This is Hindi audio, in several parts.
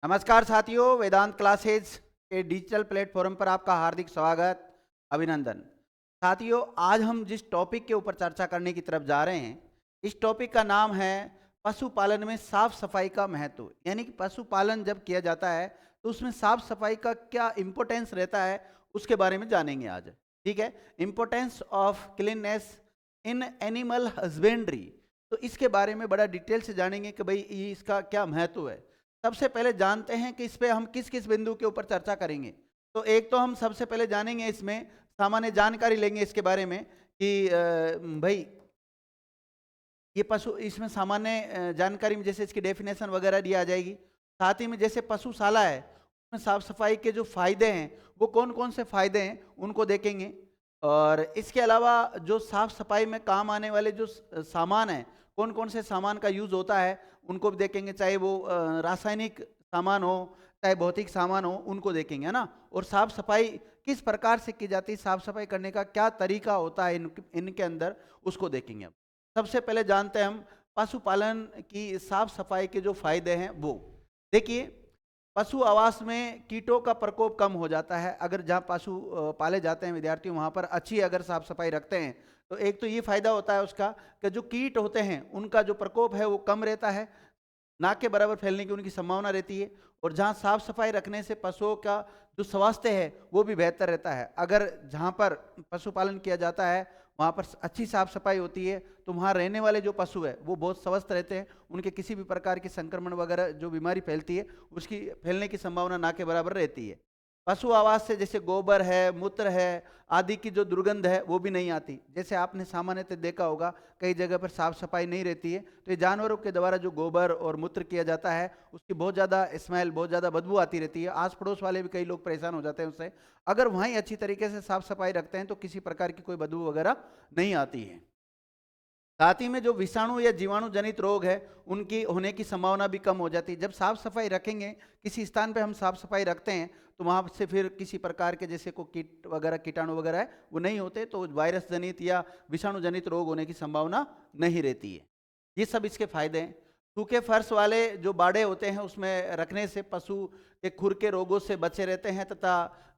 नमस्कार साथियों, वेदांत क्लासेज के डिजिटल प्लेटफॉर्म पर आपका हार्दिक स्वागत, अभिनंदन। साथियों, आज हम जिस टॉपिक के ऊपर चर्चा करने की तरफ जा रहे हैं, इस टॉपिक का नाम है पशुपालन में साफ सफाई का महत्व। यानी कि पशुपालन जब किया जाता है तो उसमें साफ सफाई का क्या इम्पोर्टेंस रहता है, उसके बारे में जानेंगे आज। ठीक है, importance of cleanness in animal husbandry. तो इसके बारे में बड़ा डिटेल से जानेंगे कि भाई ये इसका क्या महत्व है। सबसे पहले जानते हैं कि इस पे हम किस किस बिंदु के ऊपर चर्चा करेंगे। तो एक तो हम सबसे पहले जानेंगे, इसमें सामान्य जानकारी लेंगे इसके बारे में कि भाई ये पशु, इसमें सामान्य जानकारी में जैसे इसकी डेफिनेशन वगैरह दी आ जाएगी। साथ ही में जैसे पशुशाला है उसमें साफ सफाई के जो फायदे हैं, वो कौन कौन से फायदे हैं उनको देखेंगे। और इसके अलावा जो साफ सफाई में काम आने वाले जो सामान हैं, कौन कौन से सामान का यूज होता है उनको भी देखेंगे, चाहे वो रासायनिक सामान हो चाहे भौतिक सामान हो, उनको देखेंगे, है ना। और साफ सफाई किस प्रकार से की जाती है, साफ सफाई करने का क्या तरीका होता है इनके अंदर, उसको देखेंगे। अब सबसे पहले जानते हैं हम पशुपालन की साफ सफाई के जो फायदे हैं वो। देखिए, पशु आवास में कीटों का प्रकोप कम हो जाता है। अगर जहाँ पशु पाले जाते हैं विद्यार्थी, वहाँ पर अच्छी अगर साफ सफाई रखते हैं तो एक तो ये फायदा होता है उसका कि जो कीट होते हैं उनका जो प्रकोप है वो कम रहता है, ना के बराबर फैलने की उनकी संभावना रहती है। और जहाँ साफ सफाई रखने से पशुओं का जो स्वास्थ्य है वो भी बेहतर रहता है। अगर जहाँ पर पशुपालन किया जाता है वहाँ पर अच्छी साफ सफाई होती है तो वहाँ रहने वाले जो पशु है वो बहुत स्वस्थ रहते हैं, उनके किसी भी प्रकार की संक्रमण वगैरह जो बीमारी फैलती है उसकी फैलने की संभावना ना के बराबर रहती है। पशु आवास से जैसे गोबर है, मूत्र है आदि की जो दुर्गंध है वो भी नहीं आती। जैसे आपने सामान्यतः देखा होगा कई जगह पर साफ सफाई नहीं रहती है, तो ये जानवरों के द्वारा जो गोबर और मूत्र किया जाता है उसकी बहुत ज़्यादा स्मेल, बहुत ज़्यादा बदबू आती रहती है। आस पड़ोस वाले भी कई लोग परेशान हो जाते हैं उससे। अगर वहीं अच्छी तरीके से साफ सफाई रखते हैं तो किसी प्रकार की कोई बदबू वगैरह नहीं आती है। साथ ही में जो विषाणु या जीवाणु जनित रोग है उनकी होने की संभावना भी कम हो जाती है। जब साफ सफाई रखेंगे, किसी स्थान पे हम साफ सफाई रखते हैं तो वहाँ से फिर किसी प्रकार के जैसे को कीट वगैरह, कीटाणु वगैरह है वो नहीं होते, तो वायरस जनित या विषाणु जनित रोग होने की संभावना नहीं रहती है। ये सब इसके फायदे हैं। सूखे फर्श वाले जो बाड़े होते हैं उसमें रखने से पशु के खुर के रोगों से बचे रहते हैं, तथा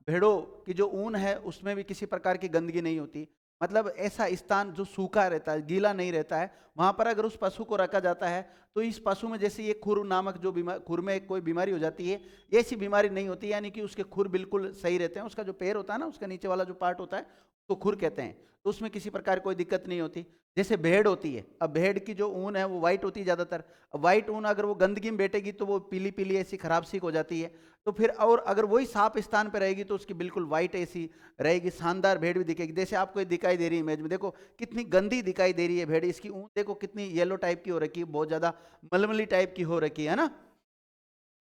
भेड़ों की जो ऊन है उसमें भी किसी प्रकार की गंदगी नहीं होती। मतलब ऐसा स्थान जो सूखा रहता है, गीला नहीं रहता है, वहाँ पर अगर उस पशु को रखा जाता है तो इस पशु में जैसे ये खुर नामक जो बीमारी, खुर में कोई बीमारी हो जाती है, ऐसी बीमारी नहीं होती। यानी कि उसके खुर बिल्कुल सही रहते हैं। उसका जो पैर होता है ना, उसका नीचे वाला जो पार्ट होता है उसको खुर कहते हैं, तो उसमें किसी प्रकार कोई दिक्कत नहीं होती। जैसे भेड़ होती है, अब भेड़ की जो ऊन है वो वाइट होती है ज़्यादातर। अब वाइट ऊन अगर वो गंदगी में बैठेगी तो वो पीली पीली ऐसी खराब सी हो जाती है। तो फिर और अगर वही साफ स्थान पर रहेगी तो उसकी बिल्कुल वाइट ऐसी रहेगी, शानदार भेड़ भी दिखेगी। जैसे आपको ये दिखाई दे रही है इमेज में, देखो कितनी गंदी दिखाई दे रही है भेड़। इसकी ऊन देखो कितनी येलो टाइप की हो रखी है, बहुत ज़्यादा मलमली टाइप की हो रखी है ना।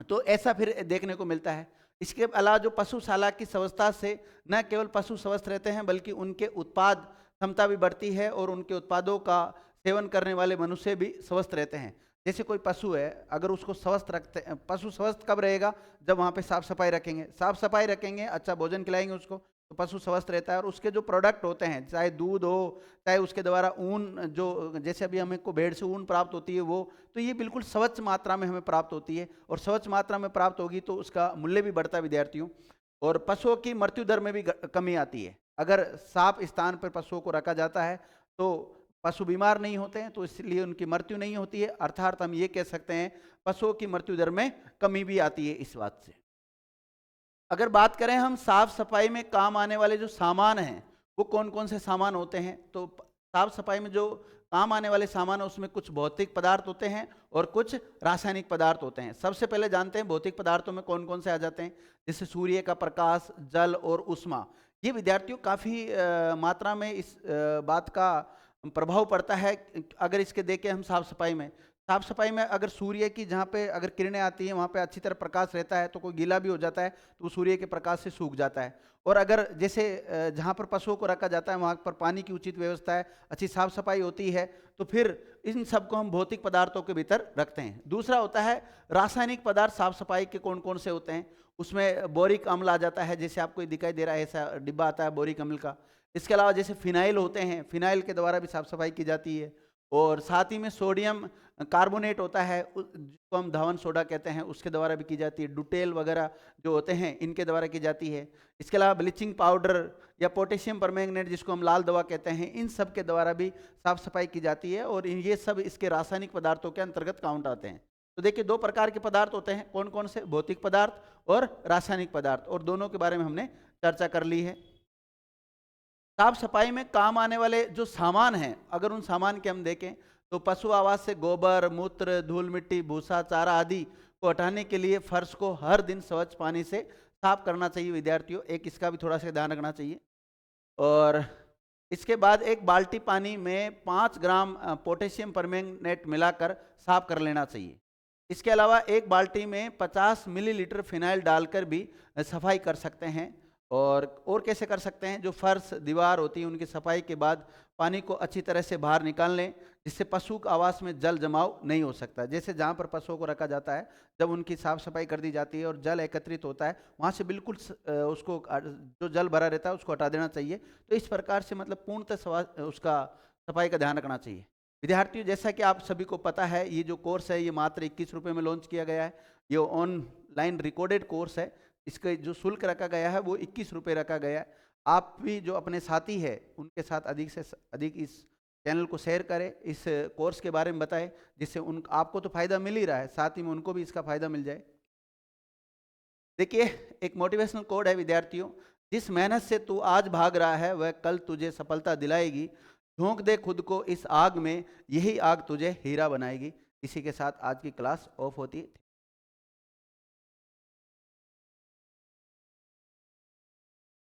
तो ऐसा फिर देखने को मिलता है। इसके अलावा जो पशुशाला की व्यवस्था से न केवल पशु स्वस्थ रहते हैं बल्कि उनके उत्पाद क्षमता भी बढ़ती है और उनके उत्पादों का सेवन करने वाले मनुष्य भी स्वस्थ रहते हैं। जैसे कोई पशु है, अगर उसको स्वस्थ रखते हैं, पशु स्वस्थ कब रहेगा, जब वहाँ पे साफ सफाई रखेंगे। साफ सफाई रखेंगे, अच्छा भोजन खिलाएंगे उसको, तो पशु स्वस्थ रहता है। और उसके जो प्रोडक्ट होते हैं, चाहे दूध हो चाहे उसके द्वारा ऊन, जो जैसे अभी हमें को भेड़ से ऊन प्राप्त होती है वो, तो ये बिल्कुल स्वच्छ मात्रा में हमें प्राप्त होती है। और स्वच्छ मात्रा में प्राप्त होगी तो उसका मूल्य भी बढ़ता है विद्यार्थियों। और पशुओं की मृत्यु दर में भी कमी आती है। अगर साफ स्थान पर पशुओं को रखा जाता है तो पशु बीमार नहीं होते हैं, तो इसलिए उनकी मृत्यु नहीं होती है। अर्थात हम ये कह सकते हैं पशुओं की मृत्यु दर में कमी भी आती है इस बात से। अगर बात करें हम साफ सफाई में काम आने वाले जो सामान हैं वो कौन कौन से सामान होते हैं, तो साफ सफाई में जो काम आने वाले सामान है उसमें कुछ भौतिक पदार्थ होते हैं और कुछ रासायनिक पदार्थ होते हैं। सबसे पहले जानते हैं भौतिक पदार्थों में कौन कौन से आ जाते हैं। जैसे सूर्य का प्रकाश, जल और उष्मा। ये विद्यार्थियों काफ़ी मात्रा में इस बात का प्रभाव पड़ता है। अगर इसके देखें हम साफ सफाई में अगर सूर्य की जहाँ पे अगर किरणें आती हैं वहाँ पे अच्छी तरह प्रकाश रहता है तो कोई गीला भी हो जाता है तो वो सूर्य के प्रकाश से सूख जाता है। और अगर जैसे जहाँ पर पशुओं को रखा जाता है वहाँ पर पानी की उचित व्यवस्था है, अच्छी साफ सफाई होती है, तो फिर इन सबको हम भौतिक पदार्थों के भीतर रखते हैं। दूसरा होता है रासायनिक पदार्थ। साफ सफाई के कौन कौन से होते हैं, उसमें बोरिक अम्ल आ जाता है, जैसे आपको दिखाई दे रहा है ऐसा डिब्बा आता है बोरिक अम्ल का। इसके अलावा जैसे फिनाइल होते हैं, फिनाइल के द्वारा भी साफ सफाई की जाती है। और साथ ही में सोडियम कार्बोनेट होता है जिसको हम धावन सोडा कहते हैं, उसके द्वारा भी की जाती है। डुटेल वगैरह जो होते हैं इनके द्वारा की जाती है। इसके अलावा ब्लीचिंग पाउडर या पोटेशियम परमैंगनेट जिसको हम लाल दवा कहते हैं, इन सब के द्वारा भी साफ सफाई की जाती है और ये सब इसके रासायनिक पदार्थों के अंतर्गत काउंट आते हैं। तो देखिए दो प्रकार के पदार्थ होते हैं, कौन कौन से? भौतिक पदार्थ और रासायनिक पदार्थ, और दोनों के बारे में हमने चर्चा कर ली है। साफ सफाई में काम आने वाले जो सामान हैं, अगर उन सामान के हम देखें तो पशु आवास से गोबर, मूत्र, धूल मिट्टी, भूसा, चारा आदि को हटाने के लिए फर्श को हर दिन स्वच्छ पानी से साफ करना चाहिए विद्यार्थियों, एक इसका भी थोड़ा सा ध्यान रखना चाहिए। और इसके बाद एक बाल्टी पानी में 5 ग्राम पोटेशियम परमैंगनेट मिलाकर साफ कर लेना चाहिए। इसके अलावा एक बाल्टी में 50 मिलीलीटर फिनाइल डालकर भी सफाई कर सकते हैं। और कैसे कर सकते हैं? जो फर्श दीवार होती है उनकी सफाई के बाद पानी को अच्छी तरह से बाहर निकाल लें, जिससे पशु के आवास में जल जमाव नहीं हो सकता। जैसे जहाँ पर पशुओं को रखा जाता है, जब उनकी साफ सफाई कर दी जाती है और जल एकत्रित होता है, वहाँ से बिल्कुल उसको जो जल भरा रहता है उसको हटा देना चाहिए। तो इस प्रकार से मतलब पूर्णतः उसका सफाई का ध्यान रखना चाहिए। विद्यार्थियों, जैसा कि आप सभी को पता है, ये जो कोर्स है ये मात्र 21 रुपये में लॉन्च किया गया है। ये ऑनलाइन रिकॉर्डेड कोर्स है। इसका जो शुल्क रखा गया है वो 21 रुपये रखा गया है। आप भी जो अपने साथी है उनके साथ अधिक से अधिक इस चैनल को शेयर करें, इस कोर्स के बारे में बताएं, जिससे आपको तो फायदा मिल ही रहा है, साथ ही में उनको भी इसका फायदा मिल जाए। देखिए एक मोटिवेशनल कोड है विद्यार्थियों, जिस मेहनत से तू आज भाग रहा है वह कल तुझे सफलता दिलाएगी। झोंक दे खुद को इस आग में, यही आग तुझे हीरा बनाएगी। इसी के साथ आज की क्लास ऑफ होती है।